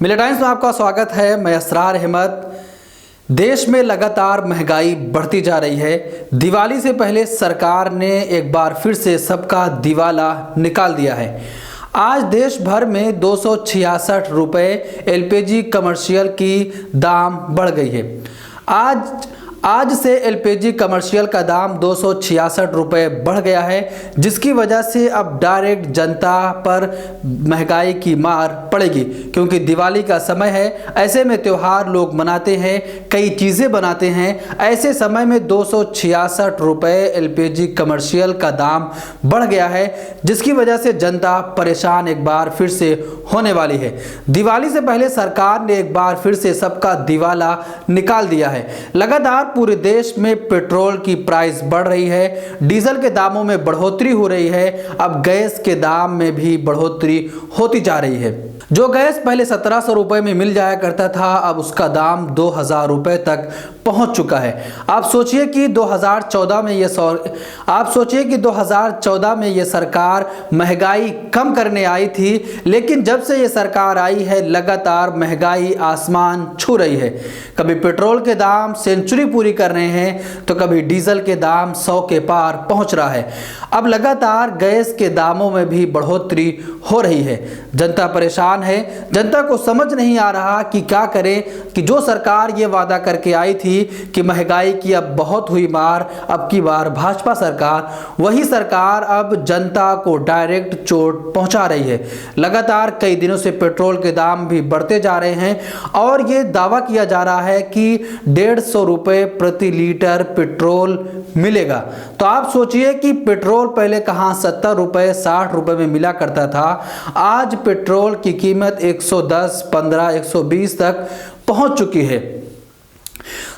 मिलिया टाइम्स में आपका स्वागत है। मैं असरार अहमद। देश में लगातार महंगाई बढ़ती जा रही है। दिवाली से पहले सरकार ने एक बार फिर से सबका दिवाला निकाल दिया है। आज देश भर में 266 रुपये एलपीजी कमर्शियल की दाम बढ़ गई है। आज से एलपीजी कमर्शियल का दाम 266 रुपये बढ़ गया है, जिसकी वजह से अब डायरेक्ट जनता पर महंगाई की मार पड़ेगी, क्योंकि दिवाली का समय है। ऐसे में त्यौहार लोग मनाते हैं, कई चीज़ें बनाते हैं। ऐसे समय में 266 रुपये एलपीजी कमर्शियल का दाम बढ़ गया है, जिसकी वजह से जनता परेशान एक बार फिर से होने वाली है। दिवाली से पहले सरकार ने एक बार फिर से सबका दिवाला निकाल दिया है। लगातार पूरे देश में पेट्रोल की प्राइस बढ़ रही है, डीजल के दामों में बढ़ोतरी हो रही है, अब गैस के दाम में भी बढ़ोतरी होती जा रही है। जो गैस पहले 1700 रुपये में मिल जाया करता था, अब उसका दाम 2000 रुपये तक पहुंच चुका है। आप सोचिए कि 2014 में ये सरकार महंगाई कम करने आई थी, लेकिन जब से ये सरकार आई है लगातार महंगाई आसमान छू रही है। कभी पेट्रोल के दाम सेंचुरी पूरी कर रहे हैं, तो कभी डीजल के दाम 100 के पार पहुंच रहा है। अब लगातार गैस के दामों में भी बढ़ोतरी हो रही है। जनता परेशान है। जनता को समझ नहीं आ रहा कि क्या करे, कि जो सरकार ये वादा करके आई थी कि महंगाई की अब बहुत हुई मार, अब की बार भाजपा सरकार, वही सरकार अब जनता को डायरेक्ट चोट पहुंचा रही है। लगातार कई दिनों से पेट्रोल के दाम भी बढ़ते जा रहे हैं और ये दावा किया जा रहा है कि 150 रुपये प्रति लीटर पेट्रोल मिलेगा। तो आप सोचिए कि पेट्रोल पहले कहाँ 70 रुपये 60 रुपये में मिला करता था, आज पेट्रोल की कीमत 110, 15, 120 तक पहुंच चुकी है।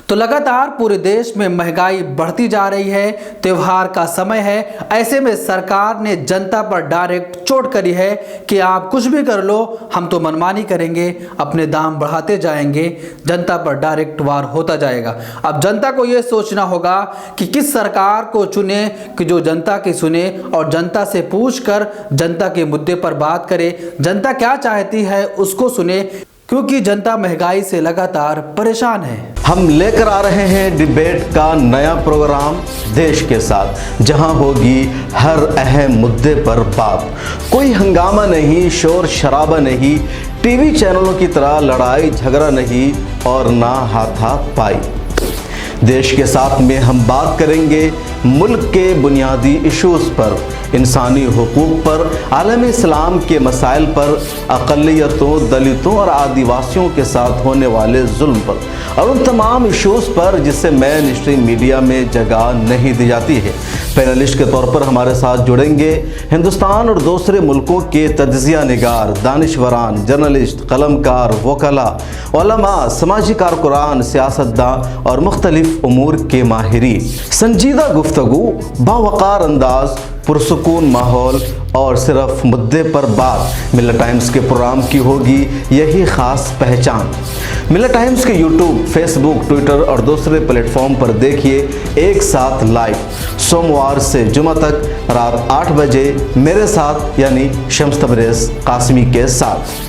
तो लगातार पूरे देश में महंगाई बढ़ती जा रही है। त्योहार का समय है, ऐसे में सरकार ने जनता पर डायरेक्ट चोट करी है कि आप कुछ भी कर लो, हम तो मनमानी करेंगे, अपने दाम बढ़ाते जाएंगे, जनता पर डायरेक्ट वार होता जाएगा। अब जनता को ये सोचना होगा कि किस सरकार को चुने कि जो जनता की सुने और जनता से पूछकर जनता के मुद्दे पर बात करे, जनता क्या चाहती है उसको सुने, क्योंकि जनता महंगाई से लगातार परेशान है। हम लेकर आ रहे हैं डिबेट का नया प्रोग्राम देश के साथ, जहां होगी हर अहम मुद्दे पर बात। कोई हंगामा नहीं, शोर शराबा नहीं, टीवी चैनलों की तरह लड़ाई झगड़ा नहीं और ना हाथापाई। देश के साथ में हम बात करेंगे मुल्क के बुनियादी इश्यूज़ पर, इंसानी हुकूक पर, आलम इस्लाम के मसाइल पर, अक़लियतों, दलितों और आदिवासियों के साथ होने वाले जुल्म पर और उन तमाम इश्यूज़ पर जिससे मेन स्ट्रीम मीडिया में जगह नहीं दी जाती है। पैनलिस्ट के तौर पर हमारे साथ जुड़ेंगे हिंदुस्तान और दूसरे मुल्कों के तज्ज़िया निगार, दानिशवरान, जर्नलिस्ट, कलमकार, वकला, उलमा, समाजी कारकुरान, सियासतदान और मुख्तलिफ उमूर के माहिरीन। संजीदा गुफ्तगू, बावकार अंदाज, पुरसुकून माहौल और सिर्फ मुद्दे पर बात। मिलिया टाइम्स के प्रोग्राम की होगी यही ख़ास पहचान। मिलिया टाइम्स के यूट्यूब, फेसबुक, ट्विटर और दूसरे प्लेटफॉर्म पर देखिए एक साथ लाइव, सोमवार से जुमा तक रात 8 बजे मेरे साथ यानी शम्स तबरेज़ कासिमी के साथ।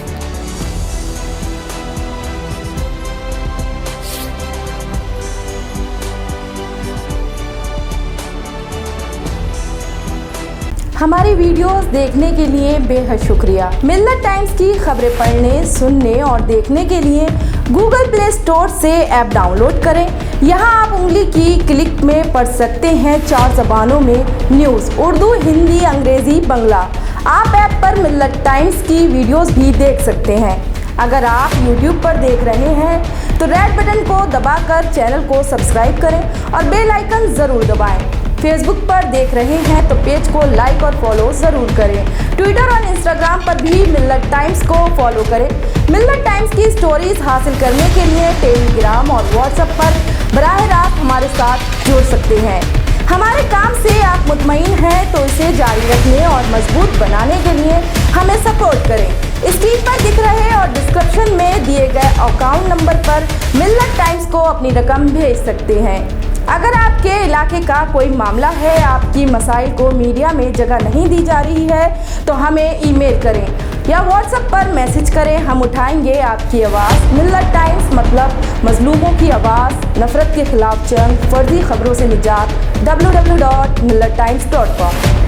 हमारी वीडियोस देखने के लिए बेहद शुक्रिया। मिलिया टाइम्स की खबरें पढ़ने, सुनने और देखने के लिए गूगल प्ले स्टोर से ऐप डाउनलोड करें। यहां आप उंगली की क्लिक में पढ़ सकते हैं 4 ज़बानों में न्यूज़, उर्दू, हिंदी, अंग्रेज़ी, बांग्ला। आप ऐप पर मिलिया टाइम्स की वीडियोस भी देख सकते हैं। अगर आप YouTube पर देख रहे हैं तो रेड बटन को दबाकर चैनल को सब्सक्राइब करें और बेल आइकन ज़रूर दबाएं। फेसबुक पर देख रहे हैं तो पेज को लाइक और फॉलो ज़रूर करें। ट्विटर और इंस्टाग्राम पर भी मिलिया टाइम्स को फॉलो करें। मिलिया टाइम्स की स्टोरीज हासिल करने के लिए टेलीग्राम और व्हाट्सएप पर बराह रास्त हमारे साथ जुड़ सकते हैं। हमारे काम से आप मुतमईन हैं तो इसे जारी रखने और मजबूत बनाने के लिए हमें सपोर्ट करें। स्क्रीन पर दिख रहे और डिस्क्रिप्शन में दिए गए अकाउंट नंबर पर मिलिया टाइम्स को अपनी रकम भेज सकते हैं। अगर आपके इलाके का कोई मामला है, आपकी मसाइल को मीडिया में जगह नहीं दी जा रही है, तो हमें ईमेल करें या व्हाट्सएप पर मैसेज करें, हम उठाएंगे आपकी आवाज़। मिल्लत टाइम्स मतलब मजलूमों की आवाज़, नफरत के खिलाफ जंग, फर्जी खबरों से निजात। www.millattimes.com